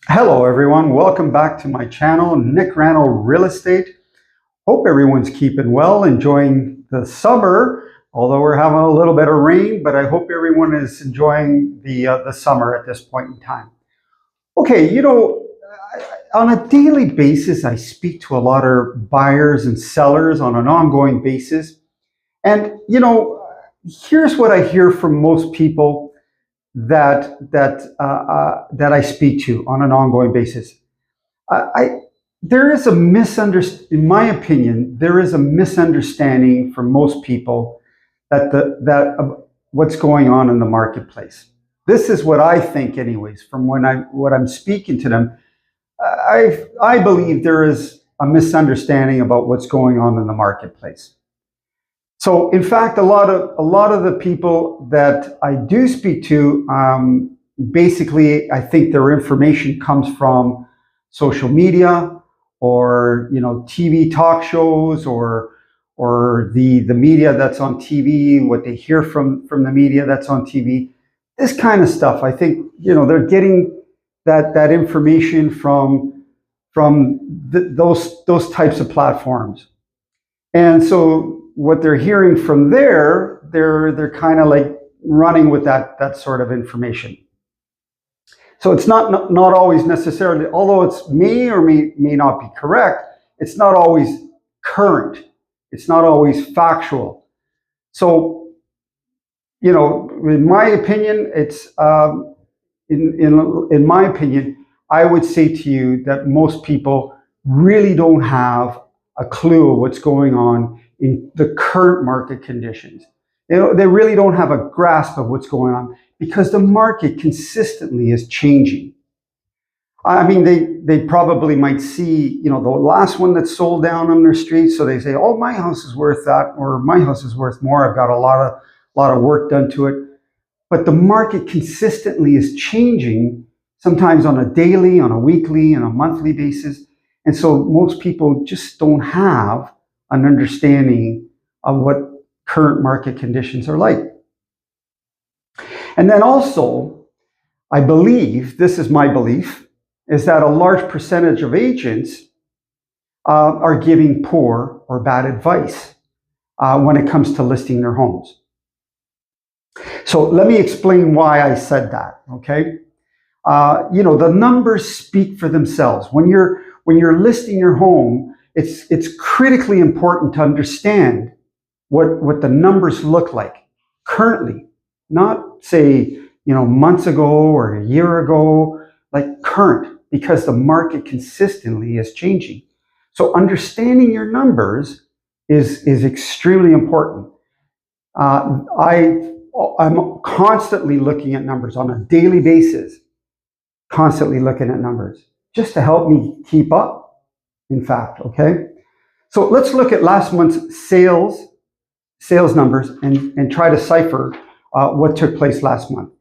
Hello everyone, welcome back to my channel, Nick Rano Real Estate. Hope everyone's keeping well, enjoying the summer, although we're having a little bit of rain, but I hope everyone is enjoying the summer at this point in time. Okay, on a daily basis, I speak to a lot of buyers and sellers on an ongoing basis. And, here's what I hear from most people that I speak to on an ongoing basis. I there is a misunderstanding, in my opinion, there is a misunderstanding for most people that what's going on in the marketplace. This is what I think, anyways, from what I'm speaking to them. I believe there is a misunderstanding about what's going on in the marketplace. So, in fact, a lot of the people that I do speak to, basically, I think their information comes from social media or TV talk shows or the media that's on TV, what they hear from the media that's on TV, this kind of stuff. I think they're getting that information from those types of platforms, and so what they're hearing from there, they're kind of like running with that sort of information. So it's not always necessarily, although it's may or may not be correct, it's not always current. It's not always factual. So, in my opinion, in my opinion, I would say to you that most people really don't have a clue of what's going on in the current market conditions. They really don't have a grasp of what's going on because the market consistently is changing. I mean, they probably might see, the last one that sold down on their street, so they say, "Oh, my house is worth that," or "My house is worth more. I've got a lot of work done to it." But the market consistently is changing, sometimes on a daily, on a weekly, and a monthly basis. And so most people just don't have an understanding of what current market conditions are like. And then also, I believe, this is my belief, is that a large percentage of agents are giving poor or bad advice when it comes to listing their homes. So let me explain why I said that, okay? The numbers speak for themselves. When you're listing your home, it's critically important to understand what the numbers look like currently, not say months ago or a year ago, like current, because the market consistently is changing. So understanding your numbers is extremely important. I'm constantly looking at numbers on a daily basis, constantly looking at numbers just to help me keep up, in fact, okay? So let's look at last month's sales numbers and try to decipher what took place last month.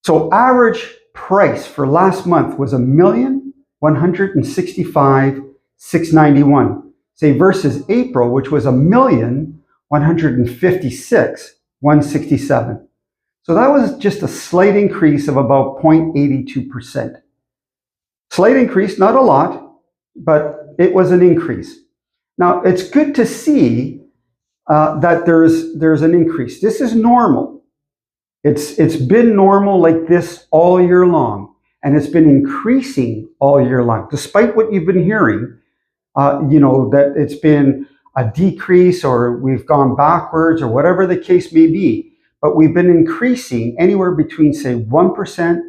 So average price for last month was $1,165,691, say, versus April, which was $1,156,167. So that was just a slight increase of about 0.82%. Slight increase, not a lot, but it was an increase. Now, it's good to see that there's an increase. This is normal. It's been normal like this all year long, and it's been increasing all year long, despite what you've been hearing. That it's been a decrease or we've gone backwards or whatever the case may be. But we've been increasing anywhere between, say, 1%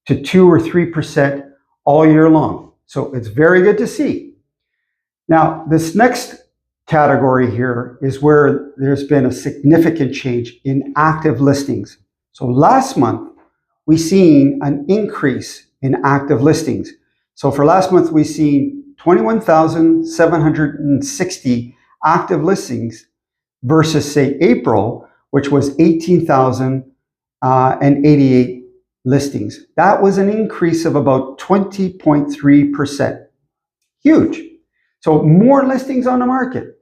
to 2 or 3% all year long. So it's very good to see. Now, this next category here is where there's been a significant change in active listings. So last month, we seen an increase in active listings. So for last month, we seen 21,760 active listings versus, say, April, which was 18,088 listings. That was an increase of about 20.3%. Huge. So more listings on the market.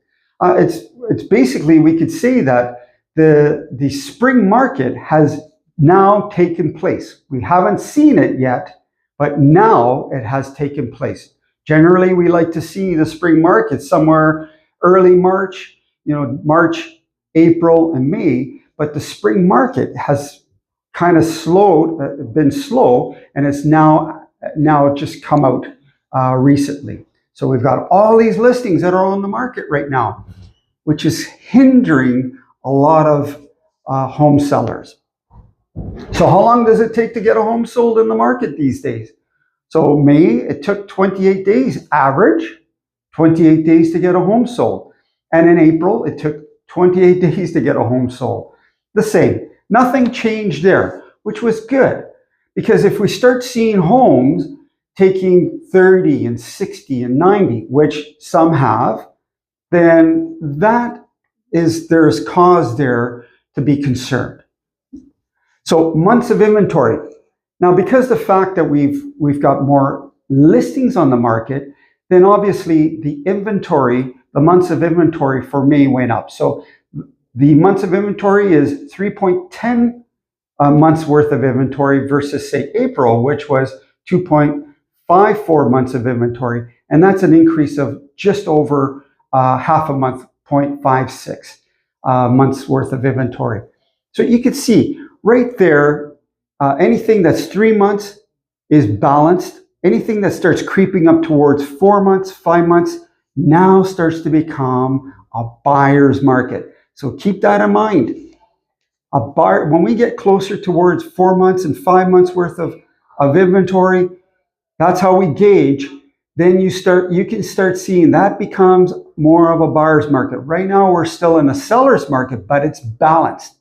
It's basically, we could say that the spring market has now taken place. We haven't seen it yet, but now it has taken place. Generally, we like to see the spring market somewhere early March, March, April, and May, but the spring market has kind of been slow, and it's now just come out recently. So we've got all these listings that are on the market right now, which is hindering a lot of home sellers. So how long does it take to get a home sold in the market these days? So May, it took 28 days, average, 28 days to get a home sold. And in April, it took 28 days to get a home sold. The same. Nothing changed there, which was good. Because if we start seeing homes taking 30 and 60 and 90, which some have, then there's cause there to be concerned. So months of inventory. Now, because the fact that we've got more listings on the market, then obviously the months of inventory for May went up. So the months of inventory is 3.10 months worth of inventory versus, say, April, which was 2.54 months of inventory. And that's an increase of just over half a month, 0.56 months worth of inventory. So you can see right there, anything that's 3 months is balanced. Anything that starts creeping up towards 4 months, 5 months, now starts to become a buyer's market. So keep that in mind. When we get closer towards 4 months and 5 months worth of inventory, that's how we gauge. Then you can start seeing that becomes more of a buyer's market. Right now, we're still in a seller's market, but it's balanced.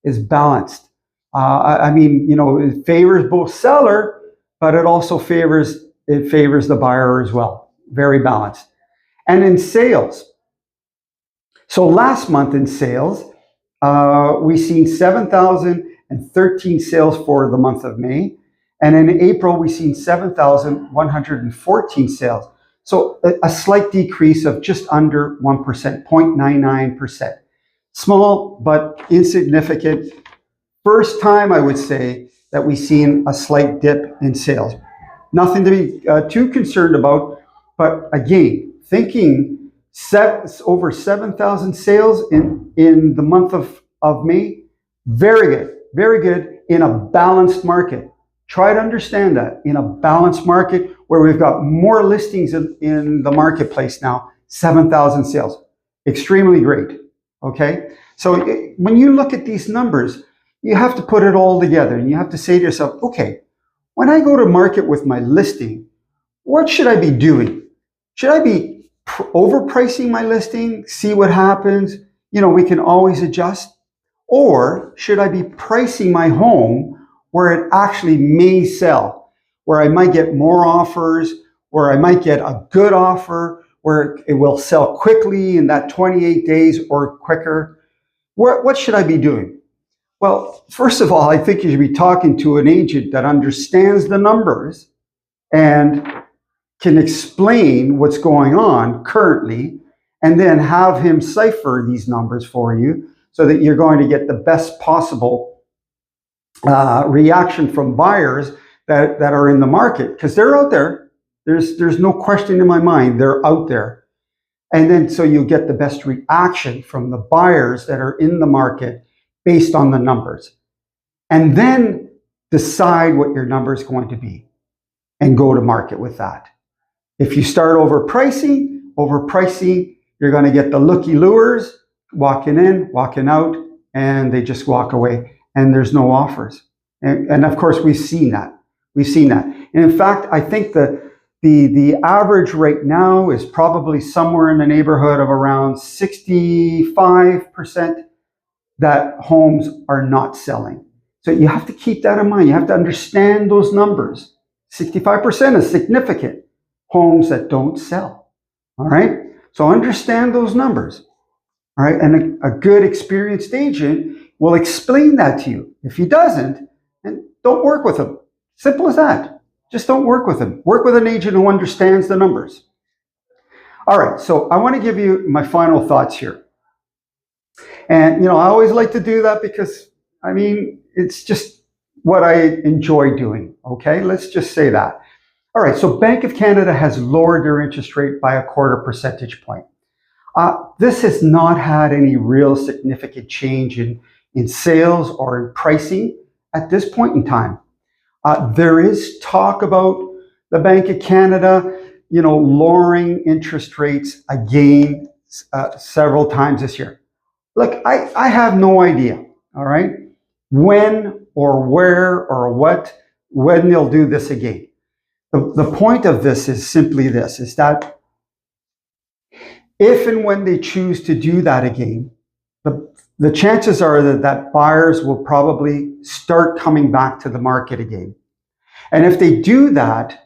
It's balanced. It favors both seller, but it also favors the buyer as well. Very balanced. And in sales. So last month in sales, we seen 7,013 sales for the month of May. And in April, we seen 7,114 sales. So a slight decrease of just under 1%, 0.99%. Small, but insignificant. First time, I would say, that we've seen a slight dip in sales. Nothing to be too concerned about, but again, thinking over 7,000 sales in the month of May, very good in a balanced market. Try to understand that in a balanced market where we've got more listings in the marketplace now, 7,000 sales. Extremely great, okay? So when you look at these numbers, you have to put it all together and you have to say to yourself, okay, when I go to market with my listing, what should I be doing? Should I be overpricing my listing, see what happens? We can always adjust. Or should I be pricing my home where it actually may sell, where I might get more offers, where I might get a good offer, where it will sell quickly in that 28 days or quicker? What should I be doing? Well, first of all, I think you should be talking to an agent that understands the numbers and can explain what's going on currently, and then have him cipher these numbers for you so that you're going to get the best possible reaction from buyers that are in the market, because they're out there. There's no question in my mind, they're out there. And then so you get the best reaction from the buyers that are in the market based on the numbers. And then decide what your number is going to be and go to market with that. If you start overpricing, you're going to get the looky-loos walking in, walking out, and they just walk away and there's no offers. And of course, we've seen that. And in fact, I think the average right now is probably somewhere in the neighborhood of around 65% that homes are not selling. So you have to keep that in mind. You have to understand those numbers. 65% is significant. Homes that don't sell. All right? So understand those numbers. All right? And a good experienced agent will explain that to you. If he doesn't, then don't work with him. Simple as that. Just don't work with him. Work with an agent who understands the numbers. All right, so I want to give you my final thoughts here. And, I always like to do that because, it's just what I enjoy doing. Okay, let's just say that. All right, so Bank of Canada has lowered their interest rate by a 1/4 percentage point. This has not had any real significant change in sales or in pricing at this point in time. There is talk about the Bank of Canada, lowering interest rates again several times this year. Look, I have no idea, all right, when or where or when they'll do this again. The point of this is simply this, is that if and when they choose to do that again, the chances are that buyers will probably start coming back to the market again. And if they do that,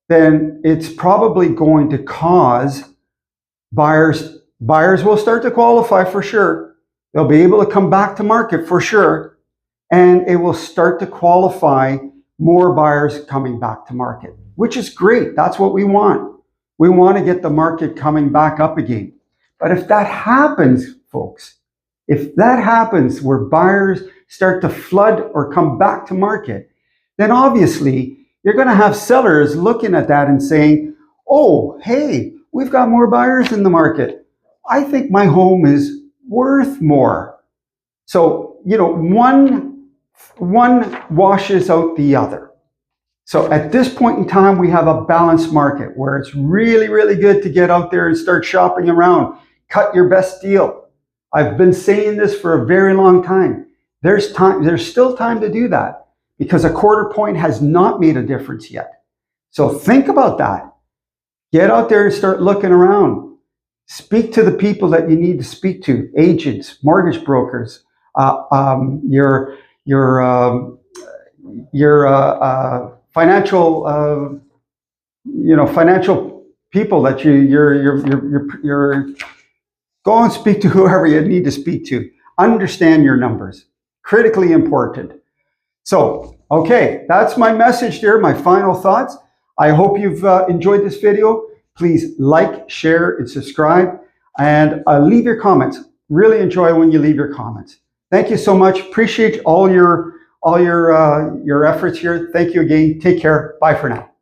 then it's probably going to cause buyers will start to qualify for sure. They'll be able to come back to market for sure. And it will start to qualify more buyers coming back to market, which is great. That's what we want. We want to get the market coming back up again. But if that happens, folks, if that happens where buyers start to flood or come back to market, then obviously you're going to have sellers looking at that and saying, oh, hey, we've got more buyers in the market. I think my home is worth more. So, one washes out the other. So at this point in time, we have a balanced market where it's really, really good to get out there and start shopping around. Cut your best deal. I've been saying this for a very long time. There's still time to do that because a 1/4 point has not made a difference yet. So think about that. Get out there and start looking around. Speak to the people that you need to speak to, agents, mortgage brokers, your financial, financial people that you're go and speak to whoever you need to speak to. Understand your numbers. Critically important. So, okay, that's my message there, my final thoughts. I hope you've enjoyed this video. Please like, share, and subscribe, and leave your comments. Really enjoy when you leave your comments. Thank you so much. Appreciate all your efforts here. Thank you again. Take care. Bye for now.